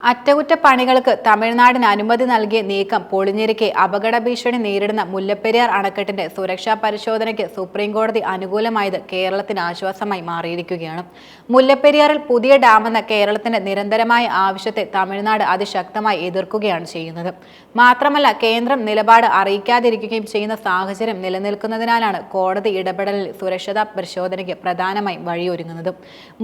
അറ്റകുറ്റപ്പണികൾക്ക് തമിഴ്നാടിന് അനുമതി നൽകിയ നീക്കം പൊളിഞ്ഞിരിക്കെ അപകട ഭീഷണി നേരിടുന്ന മുല്ലപ്പെരിയാർ അണക്കെട്ടിന്റെ സുരക്ഷാ പരിശോധനയ്ക്ക് സുപ്രീംകോടതി അനുകൂലമായത് കേരളത്തിന് ആശ്വാസമായി മാറിയിരിക്കുകയാണ്. മുല്ലപ്പെരിയാറിൽ പുതിയ ഡാമെന്ന കേരളത്തിന്റെ നിരന്തരമായ ആവശ്യത്തെ തമിഴ്നാട് അതിശക്തമായി എതിർക്കുകയാണ് ചെയ്യുന്നത്. മാത്രമല്ല, കേന്ദ്രം നിലപാട് അറിയിക്കാതിരിക്കുകയും ചെയ്യുന്ന സാഹചര്യം നിലനിൽക്കുന്നതിനാലാണ് കോടതി ഇടപെടലിൽ സുരക്ഷാ പരിശോധനയ്ക്ക് പ്രധാനമായും വഴിയൊരുങ്ങുന്നത്.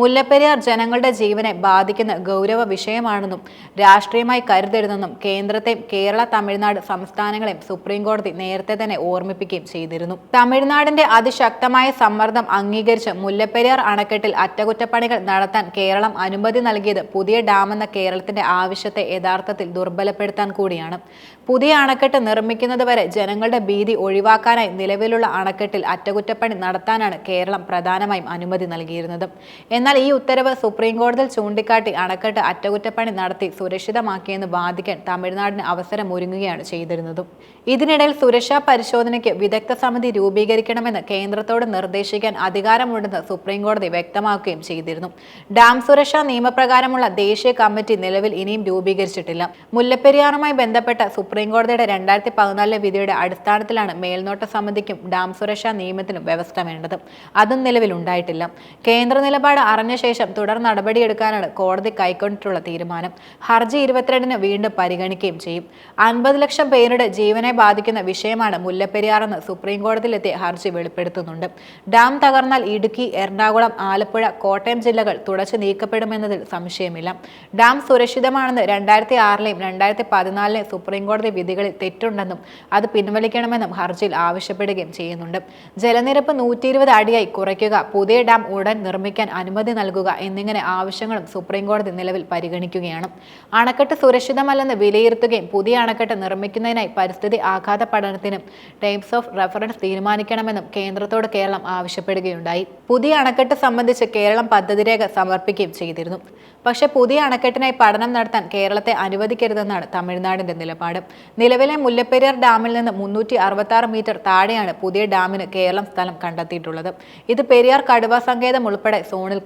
മുല്ലപ്പെരിയാർ ജനങ്ങളുടെ ജീവനെ ബാധിക്കുന്ന ഗൗരവ വിഷയമാണെന്നും രാഷ്ട്രീയമായി കരുതരുതെന്നും കേന്ദ്രത്തെയും കേരള തമിഴ്നാട് സംസ്ഥാനങ്ങളെയും സുപ്രീംകോടതി നേരത്തെ തന്നെ ഓർമ്മിപ്പിക്കുകയും ചെയ്തിരുന്നു. തമിഴ്നാടിന്റെ അതിശക്തമായ സമ്മർദ്ദം അംഗീകരിച്ച് മുല്ലപ്പെരിയാർ അണക്കെട്ടിൽ അറ്റകുറ്റപ്പണികൾ നടത്താൻ കേരളം അനുമതി നൽകിയത് പുതിയ ഡാമെന്ന കേരളത്തിന്റെ ആവശ്യത്തെ യഥാർത്ഥത്തിൽ ദുർബലപ്പെടുത്താൻ കൂടിയാണ്. പുതിയ അണക്കെട്ട് നിർമ്മിക്കുന്നതുവരെ ജനങ്ങളുടെ ഭീതി ഒഴിവാക്കാനായി നിലവിലുള്ള അണക്കെട്ടിൽ അറ്റകുറ്റപ്പണി നടത്താനാണ് കേരളം പ്രധാനമായും അനുമതി നൽകിയിരുന്നത്. എന്നാൽ ഈ ഉത്തരവ് സുപ്രീംകോടതിയിൽ ചൂണ്ടിക്കാട്ടി അണക്കെട്ട് അറ്റകുറ്റപ്പണി നടത്തി സുരക്ഷിതമാക്കിയെന്ന് വാദിക്കാൻ തമിഴ്നാടിന് അവസരം ഒരുങ്ങുകയാണ് ചെയ്തിരുന്നതും. ഇതിനിടയിൽ സുരക്ഷാ പരിശോധനയ്ക്ക് വിദഗ്ധ സമിതി രൂപീകരിക്കണമെന്ന് കേന്ദ്രത്തോട് നിർദ്ദേശിക്കാൻ അധികാരമുണ്ടെന്ന് സുപ്രീംകോടതി വ്യക്തമാക്കുകയും ചെയ്തിരുന്നു. ഡാം സുരക്ഷാ നിയമപ്രകാരമുള്ള ദേശീയ കമ്മിറ്റി നിലവിൽ ഇനിയും രൂപീകരിച്ചിട്ടില്ല. മുല്ലപ്പെരിയാറുമായി ബന്ധപ്പെട്ട സുപ്രീംകോടതിയുടെ 2014 വിധിയുടെ അടിസ്ഥാനത്തിലാണ് മേൽനോട്ട സമിതിക്കും ഡാം സുരക്ഷാ നിയമത്തിനും വ്യവസ്ഥ വേണ്ടത്. അതും നിലവിലുണ്ടായിട്ടില്ല. കേന്ദ്ര നിലപാട് അറിഞ്ഞ ശേഷം തുടർ നടപടിയെടുക്കാനാണ് കോടതി കൈക്കൊണ്ടിട്ടുള്ള തീരുമാനം. ഹർജി 22-ന് വീണ്ടും പരിഗണിക്കുകയും ചെയ്യും. 50 ലക്ഷം പേരുടെ ജീവനെ ബാധിക്കുന്ന വിഷയമാണ് മുല്ലപ്പെരിയാറെന്ന് സുപ്രീംകോടതിയിലെത്തിയ ഹർജി വെളിപ്പെടുത്തുന്നുണ്ട്. ഡാം തകർന്നാൽ ഇടുക്കി, എറണാകുളം, ആലപ്പുഴ, കോട്ടയം ജില്ലകൾ തുടച്ചു നീക്കപ്പെടുമെന്നതിൽ സംശയമില്ല. ഡാം സുരക്ഷിതമാണെന്ന് 2006-ലെയും 2014-ലെയും സുപ്രീംകോടതി വിധികളിൽ തെറ്റുണ്ടെന്നും അത് പിൻവലിക്കണമെന്നും ഹർജിയിൽ ആവശ്യപ്പെടുകയും ചെയ്യുന്നുണ്ട്. ജലനിരപ്പ് 120 അടിയായി കുറയ്ക്കുക, പുതിയ ഡാം ഉടൻ നിർമ്മിക്കാൻ അനുമതി നൽകുക എന്നിങ്ങനെ ആവശ്യങ്ങളും സുപ്രീംകോടതി നിലവിൽ പരിഗണിക്കുകയാണ്. അണക്കെട്ട് സുരക്ഷിതമല്ലെന്ന് വിലയിരുത്തുകയും പുതിയ അണക്കെട്ട് നിർമ്മിക്കുന്നതിനായി പരിസ്ഥിതി ആഘാത പഠനത്തിനും ടൈംസ് ഓഫ് റെഫറൻസ് തീരുമാനിക്കണമെന്നും കേന്ദ്രത്തോട് കേരളം ആവശ്യപ്പെടുകയുണ്ടായി. പുതിയ അണക്കെട്ട് സംബന്ധിച്ച് കേരളം പദ്ധതിരേഖ സമർപ്പിക്കുകയും ചെയ്തിരുന്നു. പക്ഷേ പുതിയ അണക്കെട്ടിനായി പഠനം നടത്താൻ കേരളത്തെ അനുവദിക്കരുതെന്നാണ് തമിഴ്നാടിന്റെ നിലപാട്. നിലവിലെ മുല്ലപ്പെരിയാർ ഡാമിൽ നിന്ന് 366 മീറ്റർ താഴെയാണ് പുതിയ ഡാമിന് കേരളം സ്ഥലം കണ്ടെത്തിയിട്ടുള്ളത്. ഇത് പെരിയാർ കടുവ സങ്കേതം ഉൾപ്പെടെ സോണിൽ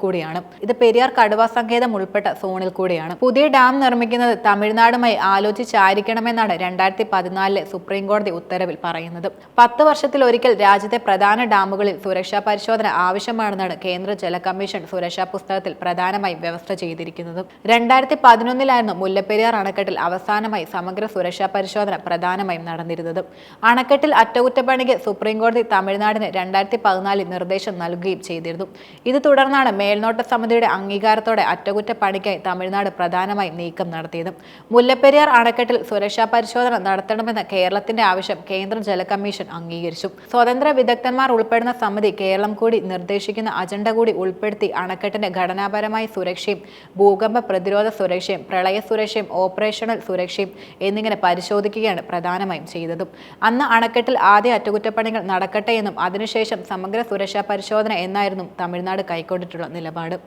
കൂടിയാണ്. പുതിയ ഡാം നിർമ്മിക്കുന്നത് തമിഴ്നാടുമായി ആലോചിച്ചായിരിക്കണമെന്നാണ് 2014-ലെ സുപ്രീംകോടതി ഉത്തരവിൽ പറയുന്നത്. 10 വർഷത്തിലൊരിക്കൽ രാജ്യത്തെ പ്രധാന ഡാമുകളിൽ സുരക്ഷാ പരിശോധന ആവശ്യമാണെന്നാണ് കേന്ദ്ര ജല കമ്മീഷൻ സുരക്ഷാ പുസ്തകത്തിൽ പ്രധാനമായും വ്യവസ്ഥ ചെയ്തിരിക്കുന്നത്. 2011-ലായിരുന്നു മുല്ലപ്പെരിയാർ അണക്കെട്ടിൽ അവസാനമായി സമഗ്ര സുരക്ഷാ പരിശോധന പ്രധാനമായും നടന്നിരുന്നത്. അണക്കെട്ടിൽ അറ്റകുറ്റപ്പണിക്ക് സുപ്രീംകോടതി തമിഴ്നാടിന് 2014-ൽ നിർദ്ദേശം നൽകുകയും ചെയ്തിരുന്നു. ഇത് തുടർന്നാണ് മേൽനോട്ട സമിതിയുടെ അംഗീകാരത്തോടെ അറ്റകുറ്റപ്പണിക്കായി തമിഴ്നാട് പ്രധാനമായും നീക്കം നടത്തിയത്. മുല്ലപ്പെരിയാർ അണക്കെട്ടിൽ സുരക്ഷാ പരിശോധന നടത്തണമെന്ന കേരളത്തിന്റെ ആവശ്യം കേന്ദ്ര ജല കമ്മീഷൻ അംഗീകരിച്ചു. സ്വതന്ത്ര വിദഗ്ധന്മാർ ഉൾപ്പെടുന്ന സമിതി കേരളം കൂടി നിർദ്ദേശിക്കുന്ന അജണ്ട കൂടി ഉൾപ്പെടുത്തി അണക്കെട്ടിന്റെ ഘടനാപരമായ സുരക്ഷയും ഭൂകമ്പ പ്രതിരോധ സുരക്ഷയും പ്രളയ സുരക്ഷയും ഓപ്പറേഷണൽ സുരക്ഷയും എന്നിങ്ങനെ പരിശോധിക്കുകയാണ് പ്രധാനമായും ചെയ്തതും. അന്ന് അണക്കെട്ടിൽ ആദ്യ അറ്റകുറ്റപ്പണികൾ നടക്കട്ടെ എന്നും അതിനുശേഷം സമഗ്ര സുരക്ഷാ പരിശോധന എന്നായിരുന്നു തമിഴ്നാട് കൈക്കൊണ്ടിട്ടുള്ള നിലപാട്.